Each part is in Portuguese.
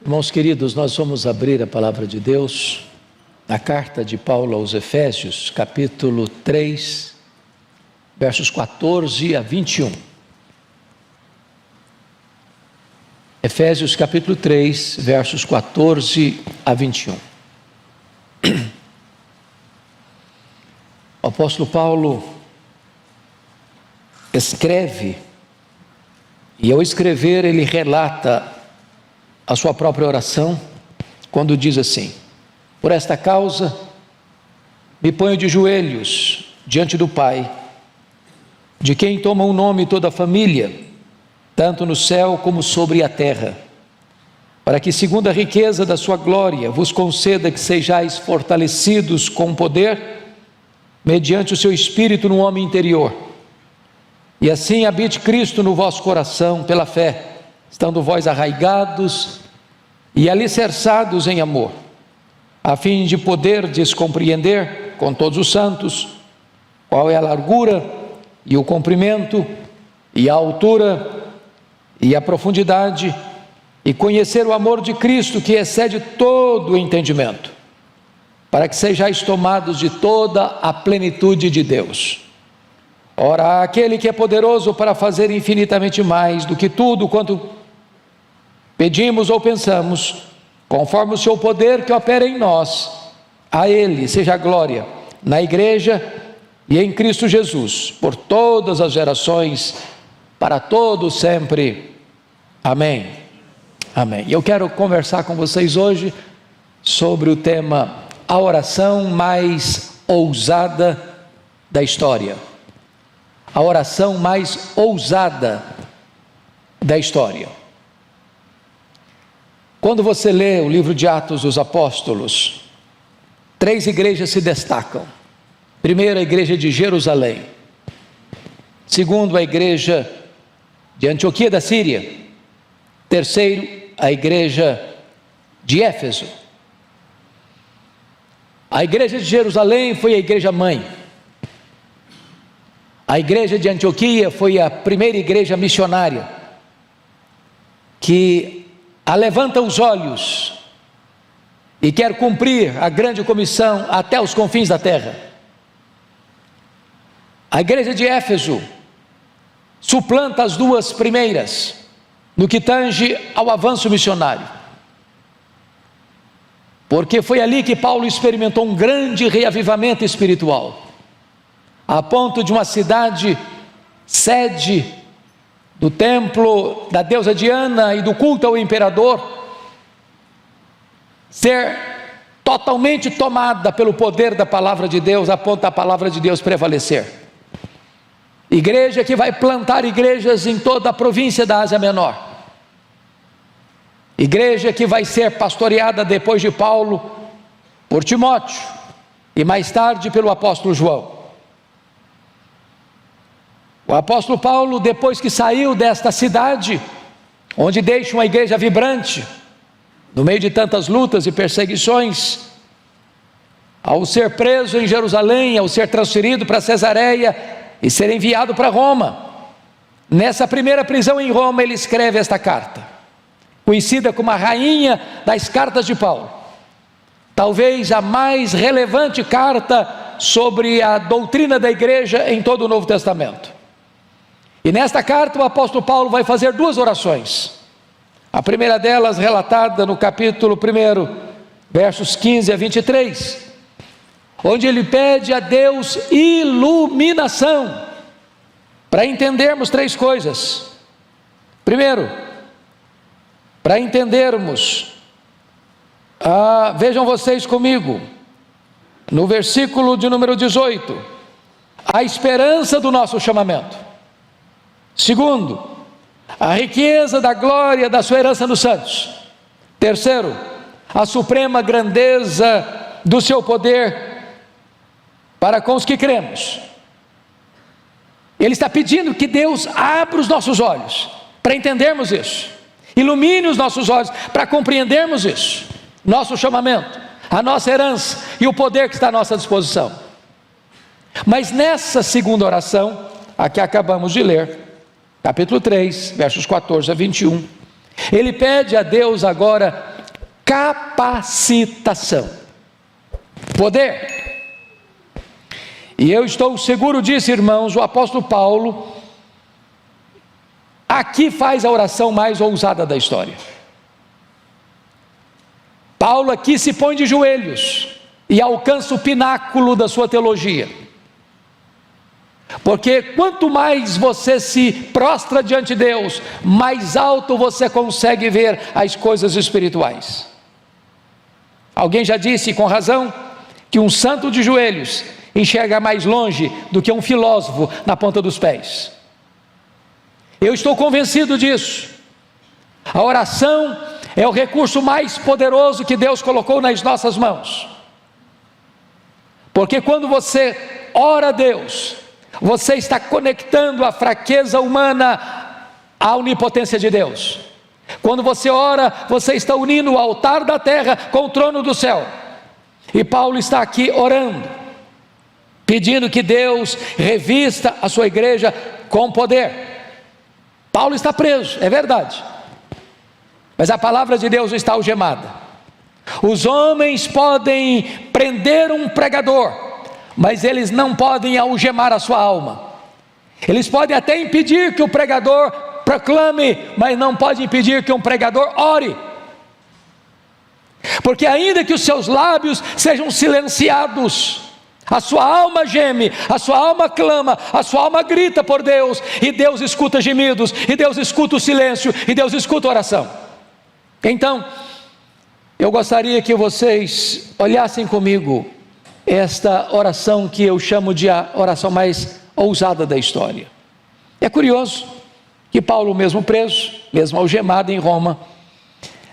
Irmãos queridos, nós vamos abrir a palavra de Deus na carta de Paulo aos Efésios, capítulo 3, versos 14 a 21. Efésios capítulo 3, versos 14 a 21. O apóstolo Paulo escreve, e ao escrever ele relata a sua própria oração, quando diz assim: por esta causa me ponho de joelhos diante do Pai, de quem toma o nome toda a família, tanto no céu como sobre a terra, para que segundo a riqueza da sua glória vos conceda que sejais fortalecidos com poder, mediante o seu Espírito no homem interior, e assim habite Cristo no vosso coração pela fé, estando vós arraigados e alicerçados em amor, a fim de poderdes compreender com todos os santos qual é a largura e o comprimento e a altura e a profundidade, e conhecer o amor de Cristo que excede todo o entendimento, para que sejais tomados de toda a plenitude de Deus. Ora, aquele que é poderoso para fazer infinitamente mais do que tudo quanto pedimos ou pensamos, conforme o seu poder que opera em nós, a Ele seja a glória na igreja e em Cristo Jesus, por todas as gerações, para todos sempre. Amém. Amém. Eu quero conversar com vocês hoje sobre o tema: a oração mais ousada da história. A oração mais ousada da história. Quando você lê o livro de Atos dos Apóstolos, 3 igrejas se destacam. Primeiro, a igreja de Jerusalém. Segundo, a igreja de Antioquia da Síria. Terceiro, a igreja de Éfeso. A igreja de Jerusalém foi a igreja mãe. A igreja de Antioquia foi a primeira igreja missionária, que levanta os olhos e quer cumprir a grande comissão até os confins da terra. A igreja de Éfeso suplanta as duas primeiras no que tange ao avanço missionário, porque foi ali que Paulo experimentou um grande reavivamento espiritual, a ponto de uma cidade sede do templo da deusa Diana e do culto ao imperador ser totalmente tomada pelo poder da palavra de Deus, a ponto da palavra de Deus prevalecer. Igreja que vai plantar igrejas em toda a província da Ásia Menor. Igreja que vai ser pastoreada depois de Paulo por Timóteo e mais tarde pelo apóstolo João. O apóstolo Paulo, depois que saiu desta cidade, onde deixa uma igreja vibrante, no meio de tantas lutas e perseguições, ao ser preso em Jerusalém, ao ser transferido para Cesareia e ser enviado para Roma, nessa primeira prisão em Roma, ele escreve esta carta, conhecida como a rainha das cartas de Paulo, talvez a mais relevante carta sobre a doutrina da igreja em todo o Novo Testamento. E nesta carta o apóstolo Paulo vai fazer 2 orações. A primeira delas relatada no capítulo 1, versos 15 a 23, onde ele pede a Deus iluminação para entendermos 3 coisas. Primeiro, para entendermos, vejam vocês comigo, no versículo de número 18, a esperança do nosso chamamento. Segundo, a riqueza da glória da sua herança nos santos. Terceiro, a suprema grandeza do seu poder para com os que cremos. Ele está pedindo que Deus abra os nossos olhos para entendermos isso, ilumine os nossos olhos para compreendermos isso, nosso chamamento, a nossa herança e o poder que está à nossa disposição. Mas nessa segunda oração, a que acabamos de ler, capítulo 3, versos 14 a 21, ele pede a Deus agora capacitação, poder. E eu estou seguro disso, irmãos, o apóstolo Paulo aqui faz a oração mais ousada da história. Paulo aqui se põe de joelhos e alcança o pináculo da sua teologia. Porque quanto mais você se prostra diante de Deus, mais alto você consegue ver as coisas espirituais. Alguém já disse com razão que um santo de joelhos enxerga mais longe do que um filósofo na ponta dos pés. Eu estou convencido disso. A oração é o recurso mais poderoso que Deus colocou nas nossas mãos. Porque quando você ora a Deus, você está conectando a fraqueza humana à onipotência de Deus. Quando você ora, você está unindo o altar da terra com o trono do céu. E Paulo está aqui orando, pedindo que Deus revista a sua igreja com poder. Paulo está preso, é verdade, mas a palavra de Deus está algemada. Os homens podem prender um pregador, mas eles não podem algemar a sua alma. Eles podem até impedir que o pregador proclame, mas não podem impedir que um pregador ore. Porque ainda que os seus lábios sejam silenciados, a sua alma geme, a sua alma clama, a sua alma grita por Deus, e Deus escuta gemidos, e Deus escuta o silêncio, e Deus escuta a oração. Então, eu gostaria que vocês olhassem comigo esta oração que eu chamo de a oração mais ousada da história. É curioso que Paulo, mesmo preso, mesmo algemado em Roma,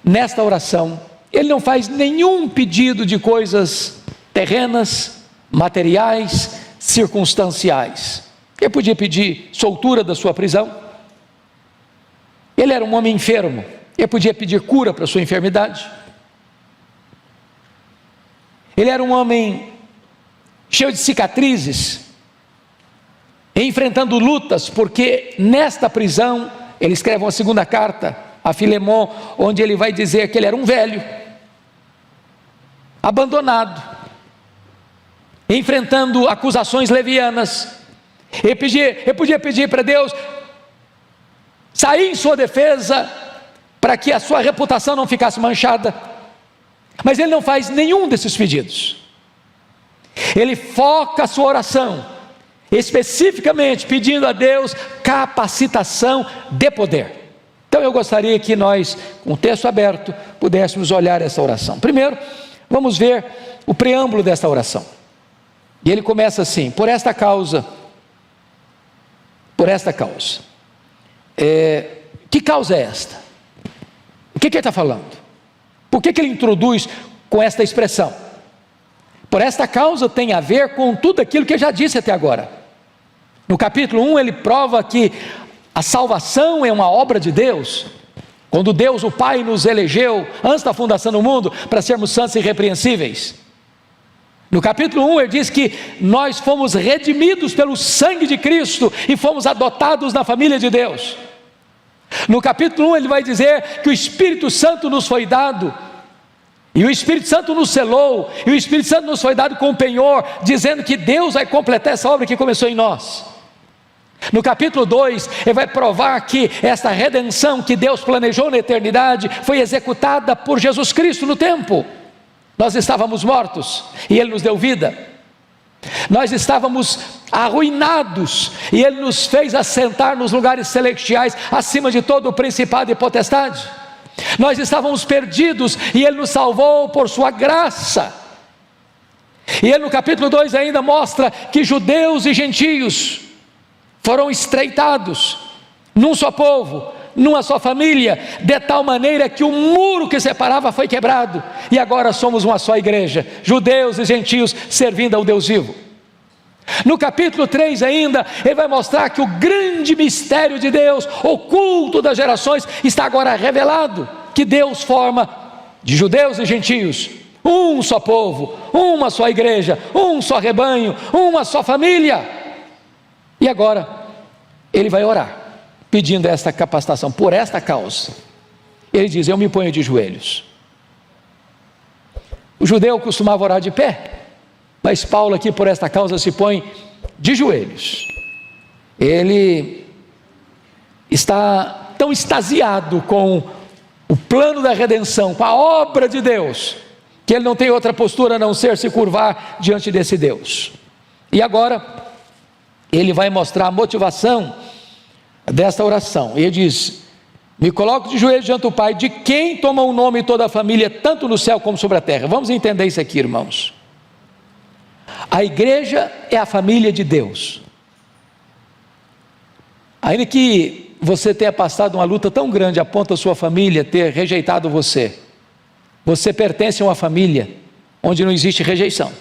nesta oração, ele não faz nenhum pedido de coisas terrenas, materiais, circunstanciais. Ele podia pedir soltura da sua prisão. Ele era um homem enfermo, ele podia pedir cura para a sua enfermidade. Ele era um homem cheio de cicatrizes, enfrentando lutas, porque nesta prisão, ele escreve uma segunda carta a Filemon, onde ele vai dizer que ele era um velho, abandonado, enfrentando acusações levianas. Ele podia pedir para Deus sair em sua defesa, para que a sua reputação não ficasse manchada, mas ele não faz nenhum desses pedidos. Ele foca a sua oração especificamente pedindo a Deus capacitação de poder. Então eu gostaria que nós, com o texto aberto, pudéssemos olhar essa oração. Primeiro, vamos ver o preâmbulo desta oração. E ele começa assim: por esta causa. Que causa é esta? O que ele está falando? Por que ele introduz com esta expressão? Por esta causa tem a ver com tudo aquilo que eu já disse até agora. No capítulo 1 ele prova que a salvação é uma obra de Deus, quando Deus o Pai nos elegeu antes da fundação do mundo para sermos santos e irrepreensíveis. No capítulo 1 ele diz que nós fomos redimidos pelo sangue de Cristo e fomos adotados na família de Deus. No capítulo 1 ele vai dizer que o Espírito Santo nos foi dado, e o Espírito Santo nos selou, e o Espírito Santo nos foi dado com penhor, dizendo que Deus vai completar essa obra que começou em nós. No capítulo 2 ele vai provar que esta redenção que Deus planejou na eternidade foi executada por Jesus Cristo no tempo. Nós estávamos mortos e Ele nos deu vida. Nós estávamos arruinados e Ele nos fez assentar nos lugares celestiais, acima de todo o principado e potestade. Nós estávamos perdidos e Ele nos salvou por sua graça. E Ele no capítulo 2 ainda mostra que judeus e gentios foram estreitados num só povo, numa só família, de tal maneira que o muro que separava foi quebrado, e agora somos uma só igreja, judeus e gentios servindo ao Deus vivo. No capítulo 3 ainda, ele vai mostrar que o grande mistério de Deus, oculto das gerações, está agora revelado, que Deus forma de judeus e gentios um só povo, uma só igreja, um só rebanho, uma só família. E agora ele vai orar, pedindo esta capacitação. Por esta causa ele diz: eu me ponho de joelhos. O judeu costumava orar de pé, mas Paulo aqui por esta causa se põe de joelhos. Ele está tão extasiado com o plano da redenção, com a obra de Deus, que ele não tem outra postura a não ser se curvar diante desse Deus. E agora, ele vai mostrar a motivação desta oração. Ele diz: me coloco de joelhos diante do Pai, de quem toma o nome toda a família, tanto no céu como sobre a terra. Vamos entender isso aqui, irmãos. A igreja é a família de Deus. Ainda que você tenha passado uma luta tão grande a ponto da sua família ter rejeitado você, você pertence a uma família onde não existe rejeição.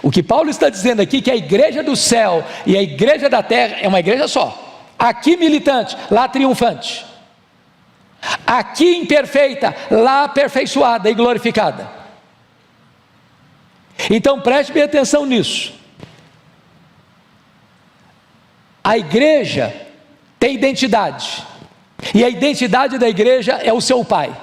O que Paulo está dizendo aqui é que a igreja do céu e a igreja da terra é uma igreja só. Aqui militante, lá triunfante. Aqui imperfeita, lá aperfeiçoada e glorificada. Então preste bem atenção nisso. A igreja tem identidade, e a identidade da igreja é o seu Pai.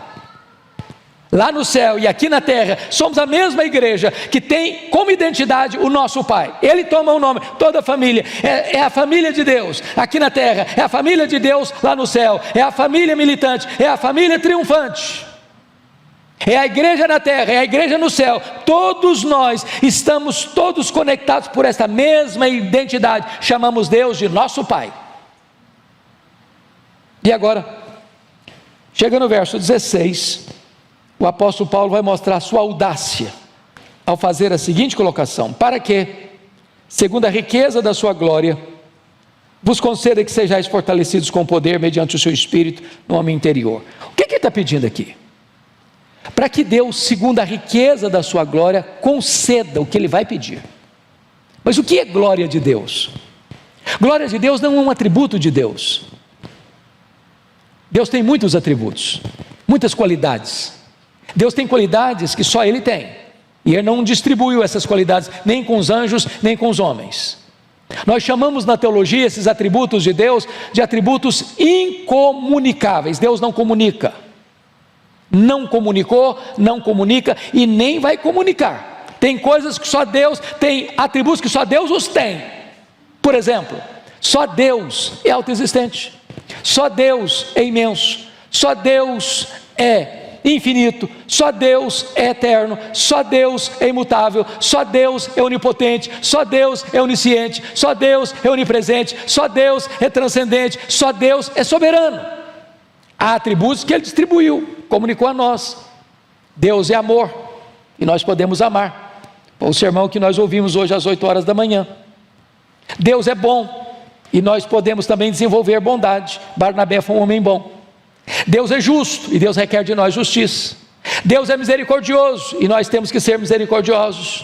Lá no céu e aqui na terra, somos a mesma igreja que tem como identidade o nosso Pai. Ele toma o nome, toda a família, é a família de Deus aqui na terra, é a família de Deus lá no céu, é a família militante, é a família triunfante, é a igreja na terra, é a igreja no céu. Todos nós estamos todos conectados por esta mesma identidade, chamamos Deus de nosso Pai. E agora, chega no verso 16, o apóstolo Paulo vai mostrar a sua audácia, ao fazer a seguinte colocação: para que, segundo a riqueza da sua glória, vos conceda que sejais fortalecidos com poder, mediante o seu Espírito, no homem interior. O que ele está pedindo aqui? Para que Deus, segundo a riqueza da sua glória, conceda o que ele vai pedir. Mas o que é glória de Deus? Glória de Deus não é um atributo de Deus. Deus tem muitos atributos, muitas qualidades. Deus tem qualidades que só Ele tem, e Ele não distribuiu essas qualidades nem com os anjos, nem com os homens. Nós chamamos na teologia esses atributos de Deus de atributos incomunicáveis. Deus não comunica, não comunicou, não comunica e nem vai comunicar. Tem coisas que só Deus tem, atributos que só Deus os tem. Por exemplo, só Deus é autoexistente, só Deus é imenso, só Deus é infinito, só Deus é eterno, só Deus é imutável, só Deus é onipotente, só Deus é onisciente, só Deus é onipresente, só Deus é transcendente, só Deus é soberano. Há atributos que Ele distribuiu, comunicou a nós. Deus é amor, e nós podemos amar. Foi o sermão que nós ouvimos hoje às 8 horas da manhã. Deus é bom, e nós podemos também desenvolver bondade. Barnabé foi um homem bom. Deus é justo, e Deus requer de nós justiça. Deus é misericordioso, e nós temos que ser misericordiosos.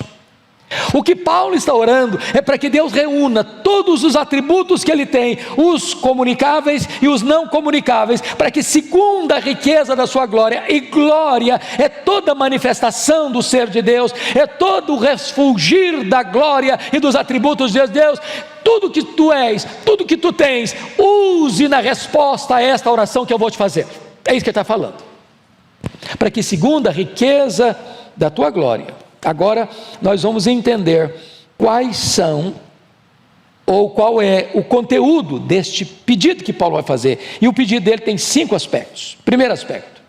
O que Paulo está orando é para que Deus reúna todos os atributos que Ele tem, os comunicáveis e os não comunicáveis, para que, segundo a riqueza da sua glória, e glória é toda manifestação do ser de Deus, é todo o refulgir da glória e dos atributos de Deus. Tudo que tu és, tudo que tu tens, use na resposta a esta oração que eu vou te fazer. É isso que ele está falando. Para que, segundo a riqueza da tua glória. Agora nós vamos entender quais são, ou qual é o conteúdo deste pedido que Paulo vai fazer. E o pedido dele tem 5 aspectos. Primeiro aspecto,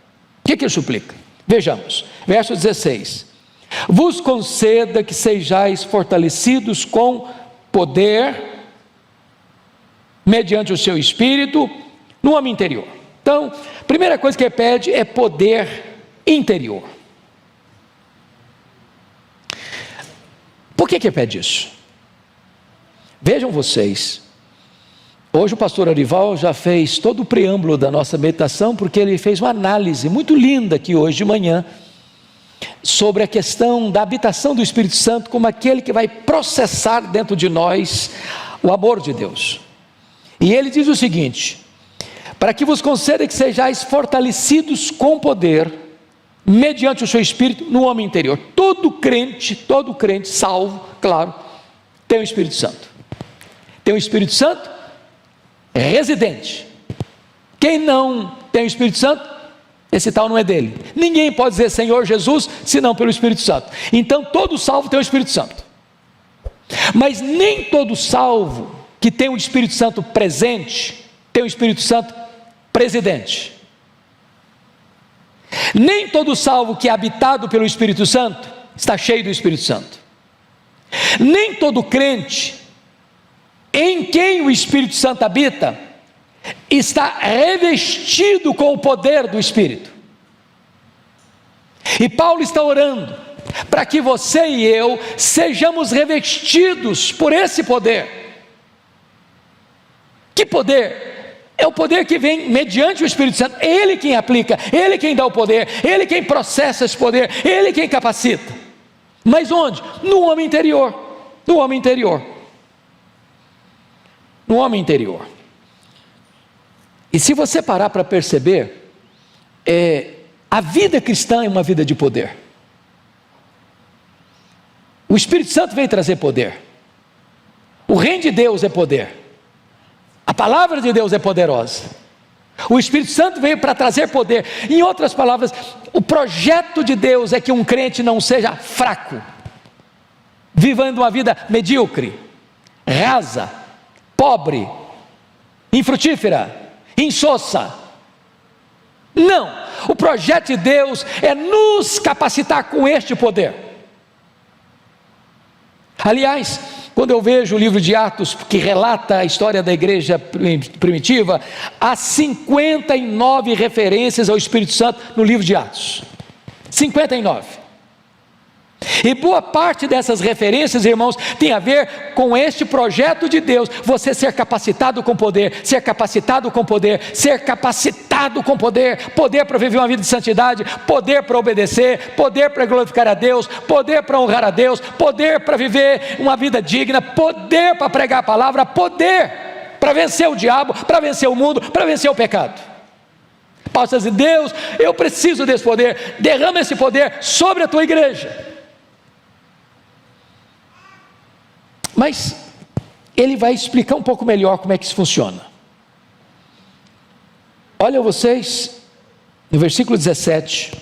o que ele suplica? Vejamos, verso 16: vos conceda que sejais fortalecidos com poder, mediante o seu Espírito, no homem interior. Então, a primeira coisa que ele pede é poder interior. Por que ele pede isso? Vejam vocês, hoje o pastor Arival já fez todo o preâmbulo da nossa meditação, porque ele fez uma análise muito linda aqui hoje de manhã, sobre a questão da habitação do Espírito Santo, como aquele que vai processar dentro de nós o amor de Deus. E ele diz o seguinte: para que vos conceda que sejais fortalecidos com poder, mediante o seu Espírito, no homem interior. Todo crente salvo, claro, tem o Espírito Santo. Tem o Espírito Santo residente. Quem não tem o Espírito Santo, esse tal não é dele. Ninguém pode dizer Senhor Jesus, senão pelo Espírito Santo. Então todo salvo tem o Espírito Santo. Mas nem todo salvo que tem o Espírito Santo presente, tem o Espírito Santo presidente. Nem todo salvo que é habitado pelo Espírito Santo, está cheio do Espírito Santo. Nem todo crente, em quem o Espírito Santo habita, está revestido com o poder do Espírito. E Paulo está orando para que você e eu sejamos revestidos por esse poder. Que poder? É o poder que vem mediante o Espírito Santo. É Ele quem aplica, Ele quem dá o poder, Ele quem processa esse poder, Ele quem capacita. Mas onde? No homem interior. No homem interior. No homem interior. E se você parar para perceber, a vida cristã é uma vida de poder. O Espírito Santo veio trazer poder. O reino de Deus é poder. A palavra de Deus é poderosa. O Espírito Santo veio para trazer poder. Em outras palavras, o projeto de Deus é que um crente não seja fraco, vivendo uma vida medíocre, rasa, pobre, infrutífera, insossa. Não, o projeto de Deus é nos capacitar com este poder. Aliás, quando eu vejo o livro de Atos, que relata a história da igreja primitiva, há 59 referências ao Espírito Santo no livro de Atos. 59. E boa parte dessas referências, irmãos, tem a ver com este projeto de Deus, você ser capacitado com poder, ser capacitado com poder, ser capacitado com poder, poder para viver uma vida de santidade, poder para obedecer, poder para glorificar a Deus, poder para honrar a Deus, poder para viver uma vida digna, poder para pregar a palavra, poder para vencer o diabo, para vencer o mundo, para vencer o pecado. Paulo está dizendo: Deus, eu preciso desse poder, derrama esse poder sobre a tua igreja. Mas ele vai explicar um pouco melhor como é que isso funciona. Olha vocês, no versículo 17,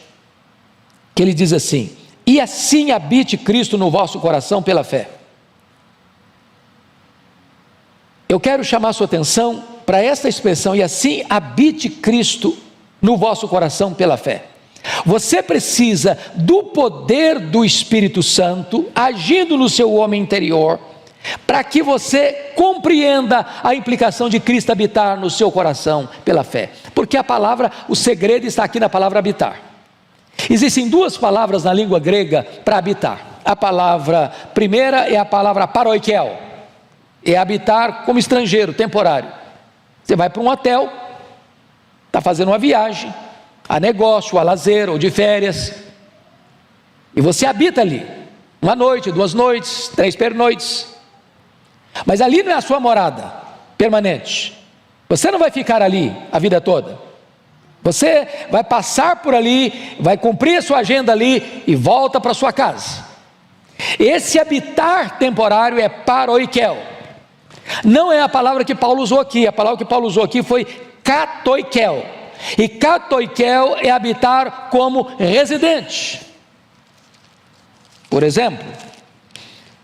que ele diz assim: e assim habite Cristo no vosso coração pela fé. Eu quero chamar a sua atenção para esta expressão: e assim habite Cristo no vosso coração pela fé. Você precisa do poder do Espírito Santo agindo no seu homem interior, para que você compreenda a implicação de Cristo habitar no seu coração pela fé. Porque a palavra, o segredo está aqui na palavra habitar. Existem duas palavras na língua grega para habitar. A palavra primeira é a palavra paroikel, é habitar como estrangeiro, temporário. Você vai para um hotel, está fazendo uma viagem, a negócio, a lazer ou de férias, e você habita ali, uma noite, 2 noites, 3 pernoites. Mas ali não é a sua morada permanente. Você não vai ficar ali a vida toda. Você vai passar por ali, vai cumprir a sua agenda ali e volta para sua casa. Esse habitar temporário é paroikel. Não é a palavra que Paulo usou aqui. A palavra que Paulo usou aqui foi katoikel. E katoikel é habitar como residente. Por exemplo,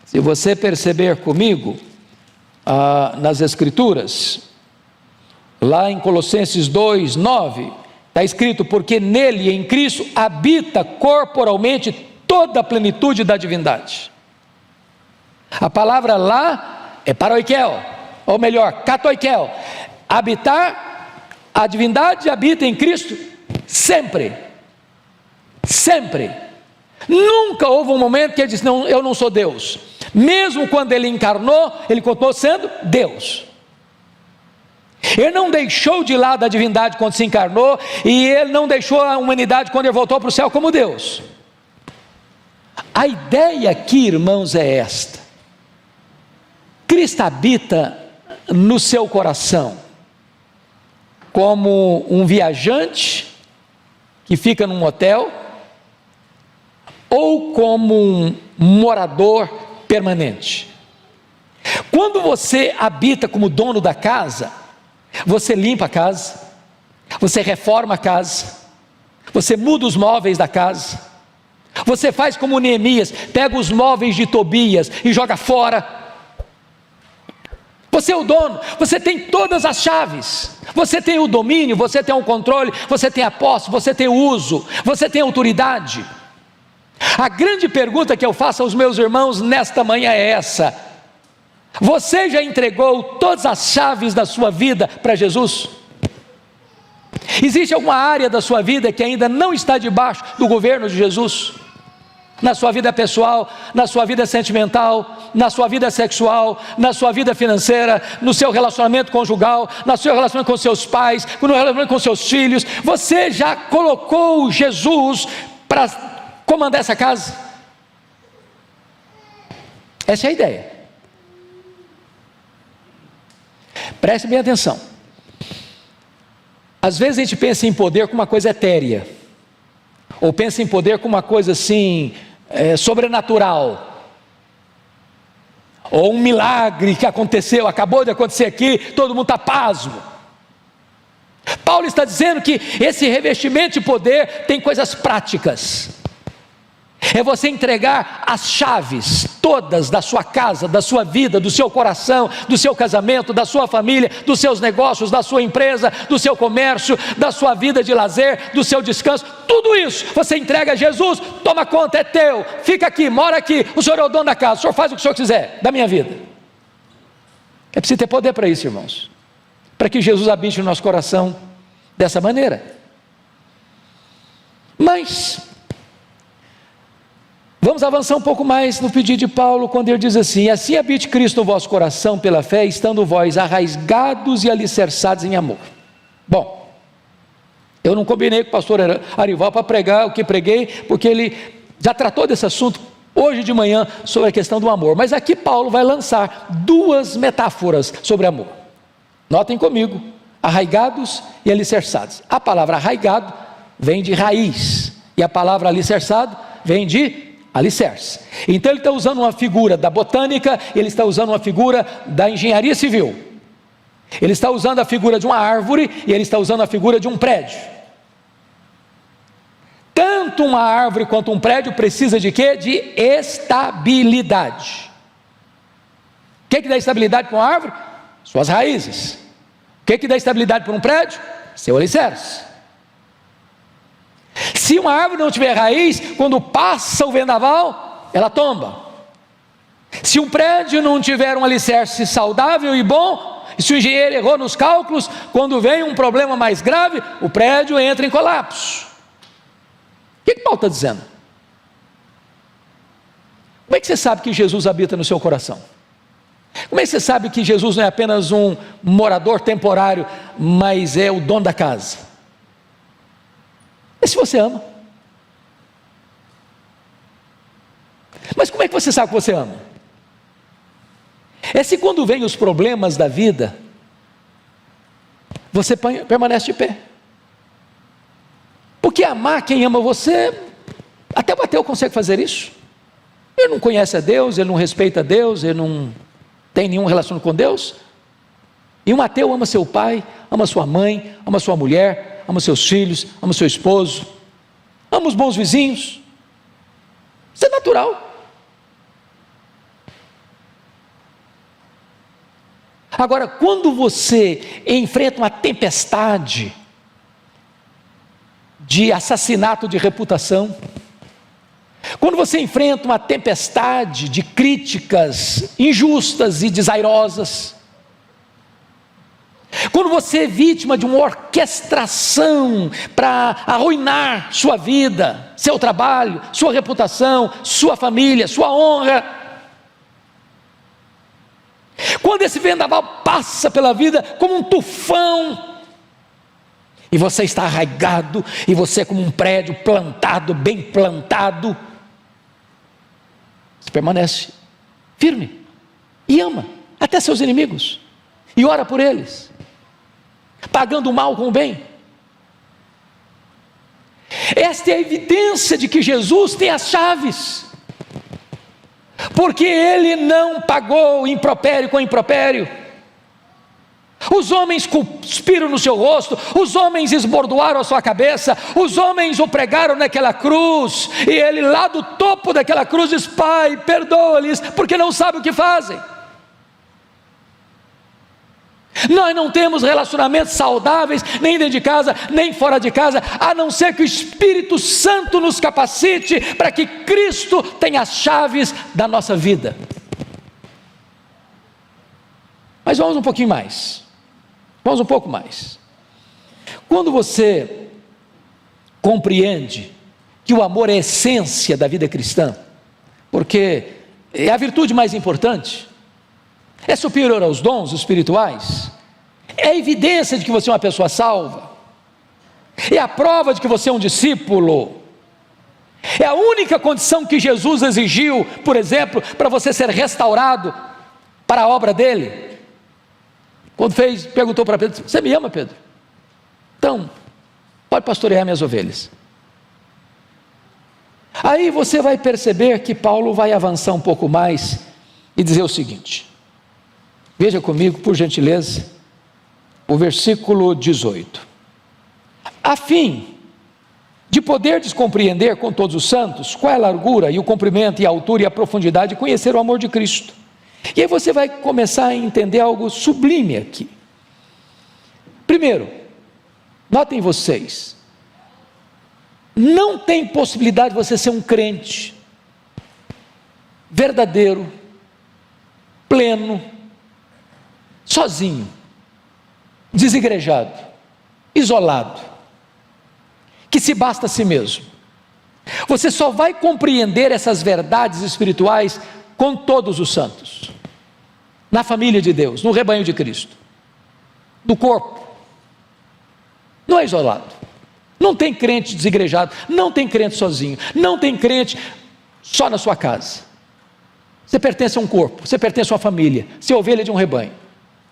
se você perceber comigo, nas Escrituras, lá em Colossenses 2, 9, está escrito: porque nele, em Cristo, habita corporalmente toda a plenitude da divindade. A palavra lá é paroikel, ou melhor, katoikel. Habitar, a divindade habita em Cristo sempre, sempre. Nunca houve um momento que ele disse: não, eu não sou Deus. Mesmo quando ele encarnou, ele continuou sendo Deus. Ele não deixou de lado a divindade quando se encarnou, e ele não deixou a humanidade quando ele voltou para o céu como Deus. A ideia aqui, irmãos, é esta: Cristo habita no seu coração como um viajante que fica num hotel, ou como um morador permanente. Quando você habita como dono da casa, você limpa a casa, você reforma a casa, Você muda os móveis da casa. Você faz como Neemias, pega os móveis de Tobias e joga fora. Você é o dono, você tem todas as chaves. Você tem o domínio, você tem o controle, você tem a posse, você tem o uso, você tem a autoridade. A grande pergunta que eu faço aos meus irmãos nesta manhã é essa: você já entregou todas as chaves da sua vida para Jesus? Existe alguma área da sua vida que ainda não está debaixo do governo de Jesus? Na sua vida pessoal, na sua vida sentimental, na sua vida sexual, na sua vida financeira, no seu relacionamento conjugal, no seu relacionamento com seus pais, no relacionamento com seus filhos. Você já colocou Jesus para comandar essa casa? Essa é a ideia. Preste bem atenção. Às vezes a gente pensa em poder como uma coisa etérea, ou pensa em poder como uma coisa assim, sobrenatural, ou um milagre que aconteceu, acabou de acontecer aqui, todo mundo está pasmo. Paulo está dizendo que esse revestimento de poder tem coisas práticas. É você entregar as chaves todas da sua casa, da sua vida, do seu coração, do seu casamento, da sua família, dos seus negócios, da sua empresa, do seu comércio, da sua vida de lazer, do seu descanso. Tudo isso você entrega a Jesus. Toma conta, é teu, fica aqui, mora aqui, o Senhor é o dono da casa, o Senhor faz o que o Senhor quiser da minha vida. É preciso ter poder para isso, irmãos, para que Jesus habite no nosso coração dessa maneira. Mas vamos avançar um pouco mais no pedido de Paulo, quando ele diz assim: assim habite Cristo no vosso coração pela fé, estando vós arraigados e alicerçados em amor. Bom, eu não combinei com o pastor Arival para pregar o que preguei, porque ele já tratou desse assunto hoje de manhã, sobre a questão do amor, mas aqui Paulo vai lançar duas metáforas sobre amor. Notem comigo: arraigados e alicerçados. A palavra arraigado vem de raiz, e a palavra alicerçado vem de alicerce. Então ele está usando uma figura da botânica, ele está usando uma figura da engenharia civil, ele está usando a figura de uma árvore, e ele está usando a figura de um prédio. Tanto uma árvore quanto um prédio precisa de quê? De estabilidade. O que dá estabilidade para uma árvore? Suas raízes. O que dá estabilidade para um prédio? Seu alicerce. Se uma árvore não tiver raiz, quando passa o vendaval, ela tomba. Se um prédio não tiver um alicerce saudável e bom, e se o engenheiro errou nos cálculos, quando vem um problema mais grave, o prédio entra em colapso. O que Paulo está dizendo? Como é que você sabe que Jesus habita no seu coração? Como é que você sabe que Jesus não é apenas um morador temporário, mas é o dono da casa? É se você ama. Mas como é que você sabe que você ama? É se quando vem os problemas da vida, você permanece de pé. Porque amar quem ama você, até o ateu consegue fazer isso. Ele não conhece a Deus, ele não respeita a Deus, ele não tem nenhum relacionamento com Deus. E um ateu ama seu pai, ama sua mãe, ama sua mulher, ama seus filhos, ama seu esposo, ama os bons vizinhos. Isso é natural. Agora, quando você enfrenta uma tempestade de assassinato de reputação, quando você enfrenta uma tempestade de críticas injustas e desairosas, quando você é vítima de uma orquestração para arruinar sua vida, seu trabalho, sua reputação, sua família, sua honra, quando esse vendaval passa pela vida como um tufão, e você está arraigado, e você é como um prédio plantado, bem plantado, você permanece firme, e ama até seus inimigos, e ora por eles, pagando o mal com o bem. Esta é a evidência de que Jesus tem as chaves, porque ele não pagou impropério com impropério. Os homens cuspiram no seu rosto, os homens esbordoaram a sua cabeça, os homens o pregaram naquela cruz, e ele lá do topo daquela cruz diz: Pai, perdoa-lhes, porque não sabem o que fazem. Nós não temos relacionamentos saudáveis, nem dentro de casa, nem fora de casa, a não ser que o Espírito Santo nos capacite para que Cristo tenha as chaves da nossa vida. Mas vamos um pouquinho mais. Vamos um pouco mais. Quando você compreende que o amor é a essência da vida cristã, porque é a virtude mais importante, é superior aos dons espirituais, é a evidência de que você é uma pessoa salva, é a prova de que você é um discípulo, é a única condição que Jesus exigiu, por exemplo, para você ser restaurado para a obra dele. Quando perguntou para Pedro: você me ama, Pedro? Então, pode pastorear minhas ovelhas. Aí você vai perceber que Paulo vai avançar um pouco mais e dizer o seguinte, veja comigo, por gentileza, o versículo 18: a fim de poderdes compreender com todos os santos qual é a largura e o comprimento e a altura e a profundidade, e conhecer o amor de Cristo. E aí você vai começar a entender algo sublime aqui. Primeiro, notem vocês, não tem possibilidade de você ser um crente verdadeiro, pleno, sozinho, desigrejado, isolado, que se basta a si mesmo. Você só vai compreender essas verdades espirituais com todos os santos, na família de Deus, no rebanho de Cristo, no corpo. Não é isolado, não tem crente desigrejado, não tem crente sozinho, não tem crente só na sua casa. Você pertence a um corpo, você pertence a uma família, você é ovelha de um rebanho,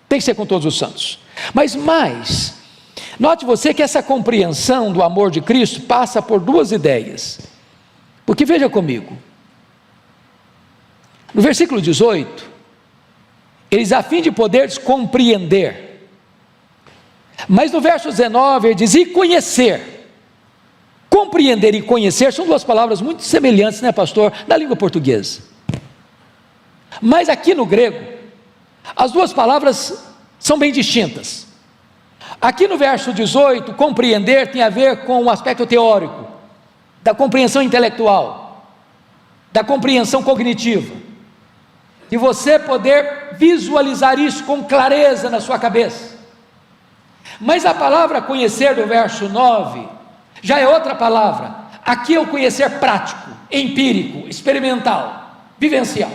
tem que ser com todos os santos. Mas mais, note você que essa compreensão do amor de Cristo passa por duas ideias, porque veja comigo, no versículo 18, eles a fim de poderes compreender, mas no verso 19 ele diz: e conhecer. Compreender e conhecer são duas palavras muito semelhantes, né, pastor, na língua portuguesa, mas aqui no grego, as duas palavras são bem distintas. Aqui no verso 18, compreender tem a ver com o aspecto teórico, da compreensão intelectual, da compreensão cognitiva, de você poder visualizar isso com clareza na sua cabeça. Mas a palavra conhecer do verso 9, já é outra palavra. Aqui é o conhecer prático, empírico, experimental, vivencial.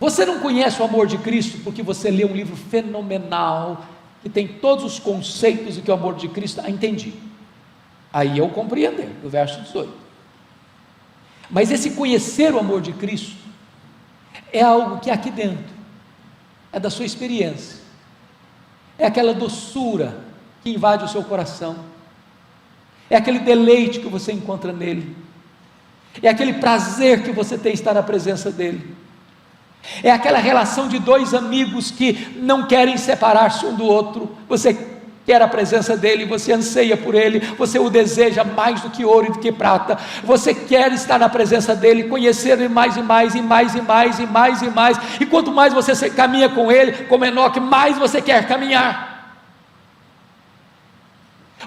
Você não conhece o amor de Cristo porque você lê um livro fenomenal, que tem todos os conceitos do que o amor de Cristo, entendi. Aí eu compreender, do verso 18. Mas esse conhecer o amor de Cristo é algo que é aqui dentro, é da sua experiência, é aquela doçura que invade o seu coração, é aquele deleite que você encontra nele, é aquele prazer que você tem em estar na presença dele, é aquela relação de dois amigos que não querem separar-se um do outro. Você quer a presença dele, você anseia por ele, você o deseja mais do que ouro e do que prata, você quer estar na presença dele, conhecer ele mais e mais, e mais e mais, e mais e mais, e quanto mais você caminha com ele, como Enoque, mais você quer caminhar.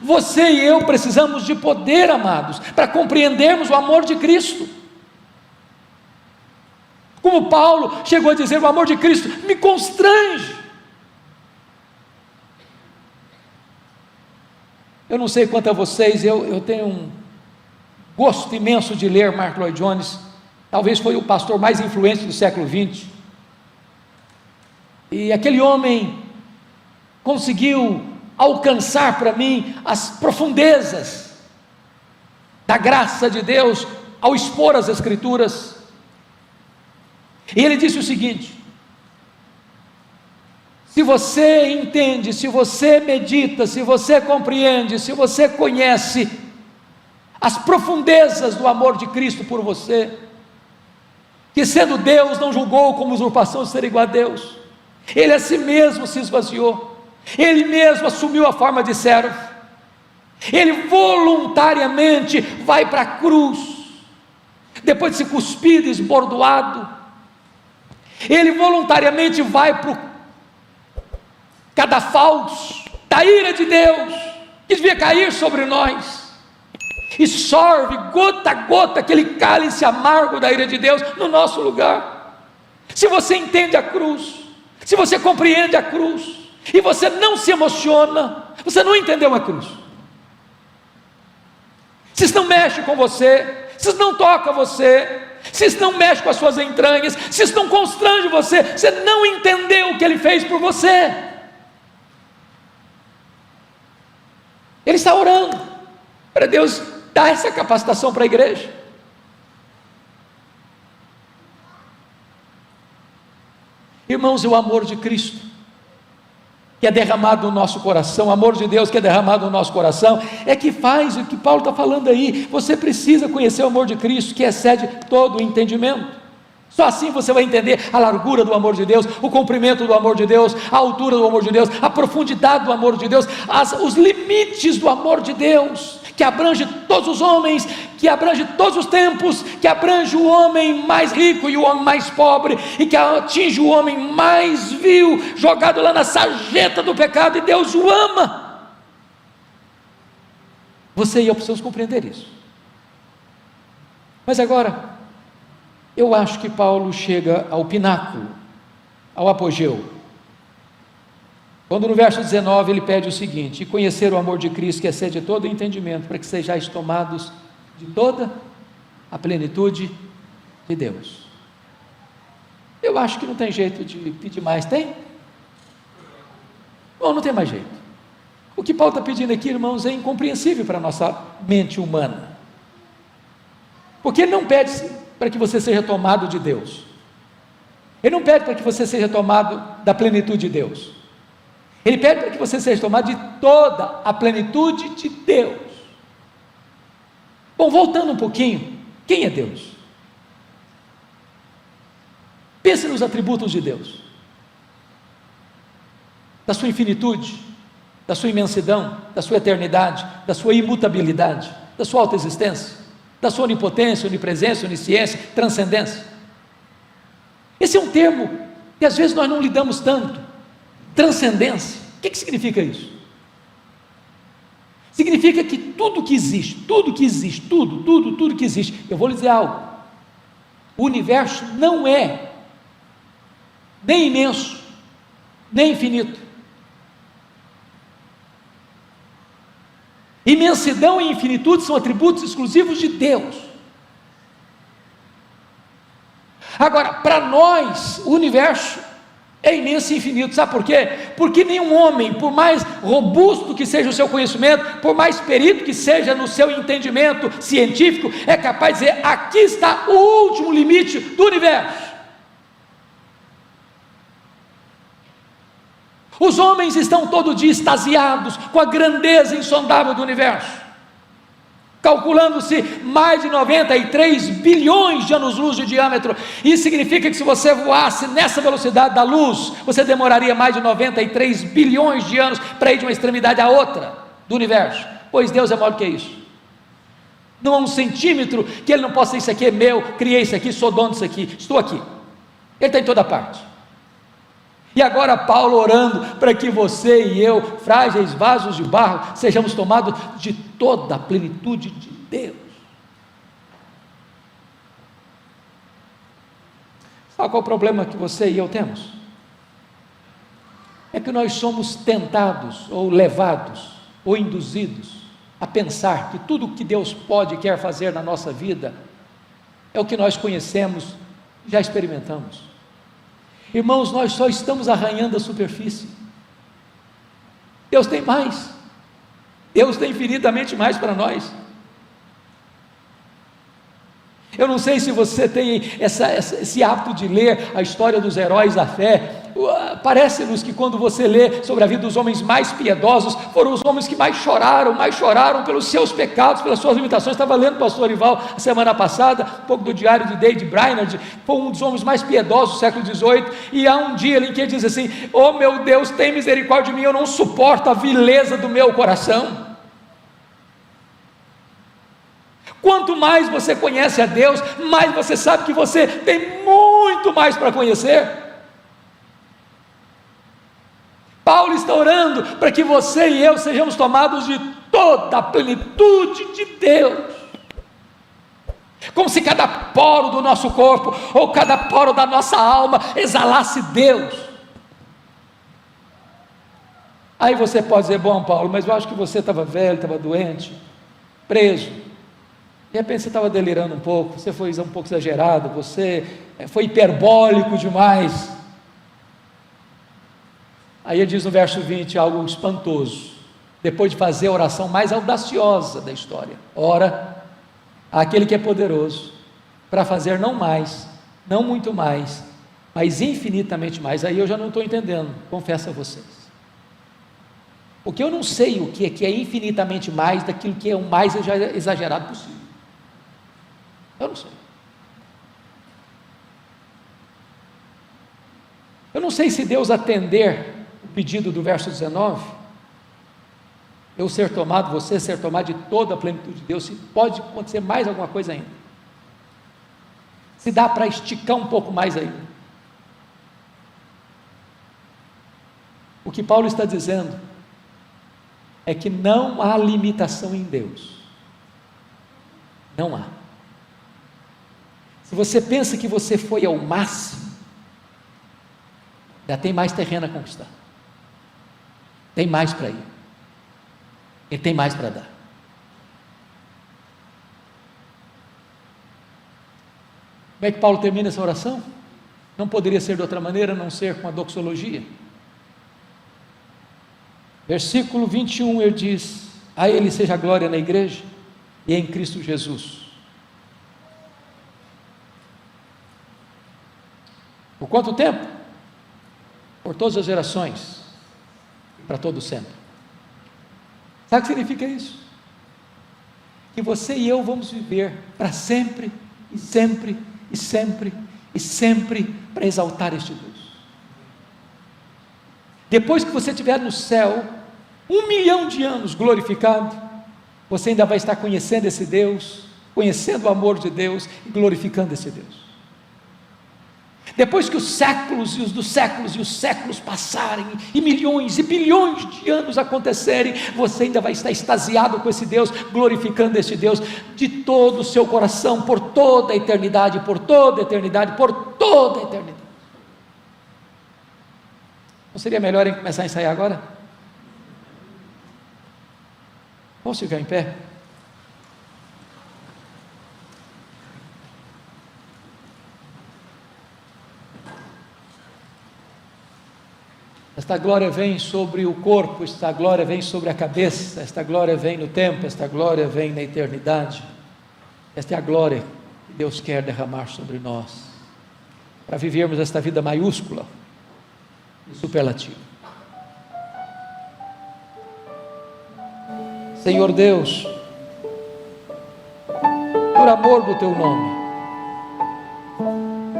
Você e eu precisamos de poder, amados, para compreendermos o amor de Cristo. Como Paulo chegou a dizer: o amor de Cristo me constrange. Eu não sei quanto a vocês, eu tenho um gosto imenso de ler Mark Lloyd Jones, talvez foi o pastor mais influente do século XX, e aquele homem conseguiu alcançar para mim as profundezas da graça de Deus, ao expor as Escrituras, e ele disse o seguinte: se você entende, se você medita, se você compreende, se você conhece as profundezas do amor de Cristo por você, que sendo Deus não julgou como usurpação ser igual a Deus, Ele a si mesmo se esvaziou, Ele mesmo assumiu a forma de servo, Ele voluntariamente vai para a cruz, depois de ser cuspido, esbordoado, Ele voluntariamente vai para o cadafalso da ira de Deus, que devia cair sobre nós, e sorve gota a gota aquele cálice amargo da ira de Deus no nosso lugar. Se você entende a cruz, se você compreende a cruz, e você não se emociona, você não entendeu a cruz. Se isso não mexe com você, se isso não toca você, se isso não mexe com as suas entranhas, se isso não constrange você, você não entendeu o que Ele fez por você. Ele está orando para Deus dar essa capacitação para a igreja. Irmãos, o amor de Cristo que é derramado no nosso coração, o amor de Deus que é derramado no nosso coração, é que faz o que Paulo está falando aí. Você precisa conhecer o amor de Cristo, que excede todo o entendimento. Só assim você vai entender a largura do amor de Deus, o comprimento do amor de Deus, a altura do amor de Deus, a profundidade do amor de Deus, os limites do amor de Deus, que abrange todos os homens, que abrange todos os tempos, que abrange o homem mais rico e o homem mais pobre, e que atinge o homem mais vil, jogado lá na sarjeta do pecado, e Deus o ama. Você e eu precisamos compreender isso. Mas agora, eu acho que Paulo chega ao pináculo, ao apogeu, quando no verso 19 ele pede o seguinte: e conhecer o amor de Cristo que excede todo o entendimento, para que sejais tomados de toda a plenitude de Deus. Eu acho que não tem jeito de pedir mais, tem? Bom, não tem mais jeito. O que Paulo está pedindo aqui, irmãos, é incompreensível para a nossa mente humana, porque ele não pede para que você seja tomado de Deus, ele não pede para que você seja tomado da plenitude de Deus, ele pede para que você seja tomado de toda a plenitude de Deus. Bom, voltando um pouquinho, quem é Deus? Pense nos atributos de Deus, da sua infinitude, da sua imensidão, da sua eternidade, da sua imutabilidade, da sua autoexistência, da sua onipotência, onipresença, onisciência, transcendência. Esse é um termo que às vezes nós não lidamos tanto. Transcendência, o que significa isso? Significa que tudo que existe, tudo que existe, eu vou lhe dizer algo: o universo não é nem imenso, nem infinito. Imensidão e infinitude são atributos exclusivos de Deus. Agora, para nós, o universo é imenso e infinito. Sabe por quê? Porque nenhum homem, por mais robusto que seja o seu conhecimento, por mais perito que seja no seu entendimento científico, é capaz de dizer: aqui está o último limite do universo. Os homens estão todo dia extasiados com a grandeza insondável do universo, calculando-se mais de 93 bilhões de anos-luz de diâmetro. Isso significa que se você voasse nessa velocidade da luz, você demoraria mais de 93 bilhões de anos para ir de uma extremidade à outra do universo. Pois Deus é maior que isso. Não há um centímetro que Ele não possa dizer: isso aqui é meu, criei isso aqui, sou dono disso aqui, estou aqui. Ele está em toda parte. E agora Paulo orando para que você e eu, frágeis vasos de barro, sejamos tomados de toda a plenitude de Deus. Sabe qual é o problema que você e eu temos? É que nós somos tentados, ou levados, ou induzidos a pensar que tudo o que Deus pode e quer fazer na nossa vida é o que nós conhecemos, já experimentamos. Irmãos, nós só estamos arranhando a superfície. Deus tem mais. Deus tem infinitamente mais para nós. Eu não sei se você tem esse hábito de ler a história dos heróis da fé. Parece-nos que quando você lê sobre a vida dos homens mais piedosos, foram os homens que mais choraram pelos seus pecados, pelas suas limitações. Estava lendo o pastor Ival a semana passada, um pouco do diário de David Brainerd, foi um dos homens mais piedosos do século XVIII, e há um dia em que ele diz assim: oh meu Deus, tem misericórdia de mim, eu não suporto a vileza do meu coração. Quanto mais você conhece a Deus, mais você sabe que você tem muito mais para conhecer. Paulo está orando para que você e eu sejamos tomados de toda a plenitude de Deus, como se cada poro do nosso corpo, ou cada poro da nossa alma exalasse Deus. Aí você pode dizer: bom, Paulo, mas eu acho que você estava velho, estava doente, preso, de repente você estava delirando um pouco, você foi um pouco exagerado, você foi hiperbólico demais. Aí ele diz no verso 20 algo espantoso, depois de fazer a oração mais audaciosa da história: ora, aquele que é poderoso para fazer não mais, não muito mais, mas infinitamente mais. Aí eu já não estou entendendo, confesso a vocês, porque eu não sei o que é infinitamente mais daquilo que é o mais exagerado possível. Eu não sei. Eu não sei se Deus atender o pedido do verso 19, eu ser tomado, você ser tomado de toda a plenitude de Deus, se pode acontecer mais alguma coisa ainda, se dá para esticar um pouco mais ainda. O que Paulo está dizendo é que não há limitação em Deus, não há. Se você pensa que você foi ao máximo, já tem mais terreno a conquistar, tem mais para ir, Ele tem mais para dar. Como é que Paulo termina essa oração? Não poderia ser de outra maneira, a não ser com a doxologia. Versículo 21, ele diz: a Ele seja a glória na igreja e em Cristo Jesus. Por quanto tempo? Por todas as gerações, para todo sempre. Sabe o que significa isso? Que você e eu vamos viver para sempre, e sempre, e sempre, e sempre, para exaltar este Deus. Depois que você estiver no céu, 1 milhão de anos glorificado, você ainda vai estar conhecendo esse Deus, conhecendo o amor de Deus e glorificando esse Deus. Depois que os séculos e os dos séculos e os séculos passarem, e milhões e bilhões de anos acontecerem, você ainda vai estar extasiado com esse Deus, glorificando esse Deus de todo o seu coração, por toda a eternidade, por toda a eternidade, por toda a eternidade. Não seria melhor em começar a ensaiar agora? Vamos ficar em pé? Esta glória vem sobre o corpo, esta glória vem sobre a cabeça, esta glória vem no tempo, esta glória vem na eternidade. Esta é a glória que Deus quer derramar sobre nós, para vivermos esta vida maiúscula e superlativa. Senhor Deus, por amor do Teu nome,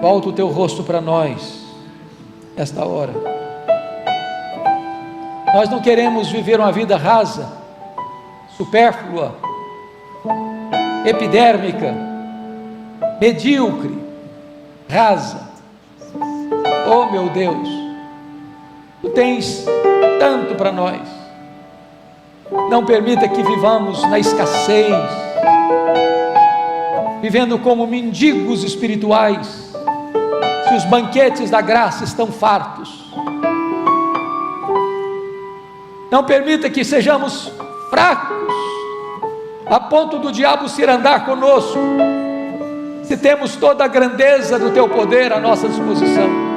volta o Teu rosto para nós, esta hora. Nós não queremos viver uma vida rasa, supérflua, epidérmica, medíocre, rasa. Oh meu Deus, Tu tens tanto para nós. Não permita que vivamos na escassez, vivendo como mendigos espirituais, se os banquetes da graça estão fartos. Não permita que sejamos fracos, a ponto do diabo se andar conosco, se temos toda a grandeza do Teu poder à nossa disposição.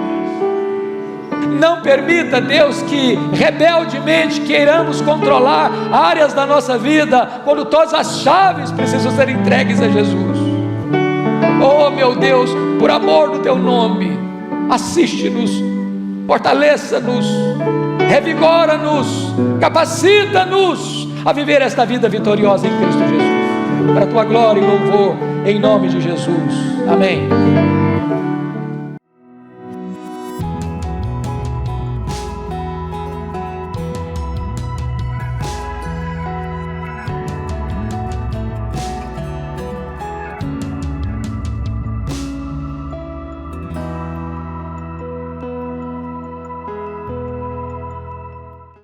Não permita, Deus, que rebeldemente queiramos controlar áreas da nossa vida, quando todas as chaves precisam ser entregues a Jesus. Oh meu Deus, por amor do teu nome, assiste-nos, fortaleça-nos, revigora-nos, capacita-nos a viver esta vida vitoriosa em Cristo Jesus, para a tua glória e louvor, em nome de Jesus, amém.